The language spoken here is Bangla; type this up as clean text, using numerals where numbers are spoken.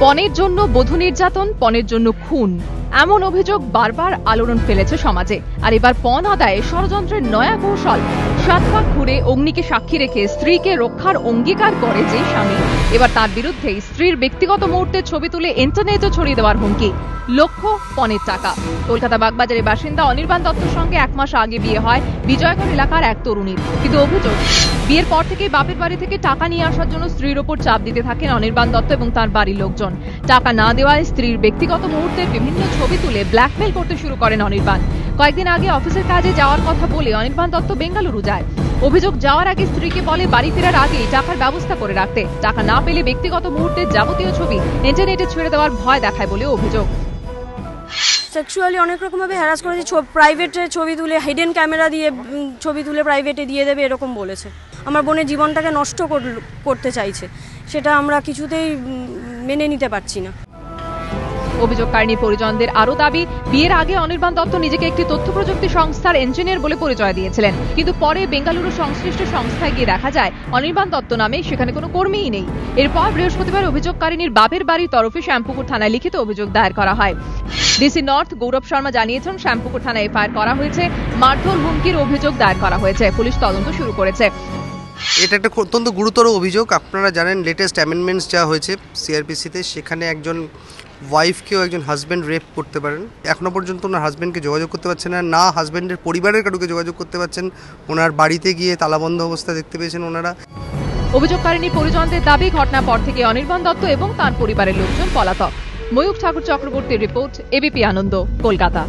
পণের জন্য বধূ নির্যাতন, পণের জন্য খুন, এমন অভিযোগ বারবার আলোড়ন ফেলেছে সমাজে। আর এবার পণ আদায়ে ষড়যন্ত্রের নয়া কৌশল। 7 পাক ঘুরে অগ্নিকে সাক্ষী রেখে স্ত্রীকে রক্ষার অঙ্গীকার করে যে স্বামী, এবার তার বিরুদ্ধে স্ত্রীর ব্যক্তিগত মুহূর্তের ছবি তুলে ইন্টারনেটে ছড়িয়ে দেওয়ার হুমকি। লক্ষ্য পণের টাকা। কলকাতা বাগবাজারের বাসিন্দা অনির্বাণ দত্তর সঙ্গে 1 মাস আগে বিয়ে হয় বিজয়গড় এলাকার এক তরুণীর। কিন্তু অভিযোগ, বিয়ের পর থেকেই বাপের বাড়ি থেকে টাকা নিয়ে আসার জন্য স্ত্রীর ওপর চাপ দিতে থাকেন অনির্বাণ দত্ত এবং তার বাড়ির লোকজন। টাকা না দেওয়ায় স্ত্রীর ব্যক্তিগত মুহূর্তের বিভিন্ন ছবি তুলে ব্ল্যাকমেল করতে শুরু করেন অনির্বাণ। কয়েকদিন আগে অফিসের কাজে যাওয়ার কথা বলে অনির্বাণ দত্ত বেঙ্গালুরু যায়। অভিযোগ, যাওয়ার আগে স্ত্রীকে বলে বাড়ি ফেরার আগেই টাকার ব্যবস্থা করে রাখতে। টাকা না পেলে ব্যক্তিগত মুহূর্তের যাবতীয় ছবি ইন্টারনেটে ছেড়ে দেওয়ার ভয় দেখায় বলে অভিযোগ। সেক্সুয়ালি অনেক রকমভাবে হ্যারাস করেছে, প্রাইভেটে ছবি তুলে হিডেন ক্যামেরা দিয়ে ছবি তুলে প্রাইভেটে দিয়ে দেবে এরকম বলেছে। আমার বোনের জীবনটাকে নষ্ট করতে চাইছে, সেটা আমরা কিছুতেই মেনে নিতে পারছি না। অভিযোগকারিনী পরিজনদের আরও দাবি, বিয়ের আগে অনির্বাণ দত্ত নিজেকে একটি তথ্য প্রযুক্তি সংস্থার ইঞ্জিনিয়ার বলে পরিচয় দিয়েছিলেন, কিন্তু পরে বেঙ্গালুরু সংশ্লিষ্ট সংস্থায় গিয়ে দেখা যায় অনির্বাণ দত্ত নামে সেখানে কোনো কর্মীই নেই। এরপর বৃহস্পতিবার অভিযোগকারিনীর বাপের বাড়ির তরফে শ্যামপুকুর থানায় লিখিত অভিযোগ দায়ের করা হয়। ডিসি নর্থ গৌরব শর্মা জানিয়েছেন, শ্যামপুকুর থানায় এফআইআর করা হয়েছে, মারধর হুমকির অভিযোগ দায়ের করা হয়েছে, পুলিশ তদন্ত শুরু করেছে। এটা একটা অত্যন্ত গুরুতর অভিযোগ। আপনারা জানেন লেটেস্ট অ্যামেন্ডমেন্টস যা হয়েছে সিআরপিসিতে, সেখানে একজন ওয়াইফকেও একজন হাজব্যান্ড রেপ করতে পারেন। এখনও পর্যন্ত ওনার হাজব্যান্ডকে যোগাযোগ করতে পারছেন না, হাজব্যান্ডের পরিবারের কারুকে যোগাযোগ করতে পারছেন। ওনার বাড়িতে গিয়ে তালাবন্ধ অবস্থা দেখতে পেয়েছেন ওনারা। অভিযোগকারিনীর পরিজনদের দাবি, ঘটনার পর থেকে অনির্বাণ দত্ত এবং তার পরিবারের লোকজন পলাতক। ময়ূখ ঠাকুর চক্রবর্তীর রিপোর্ট, এবিপি আনন্দ, কলকাতা।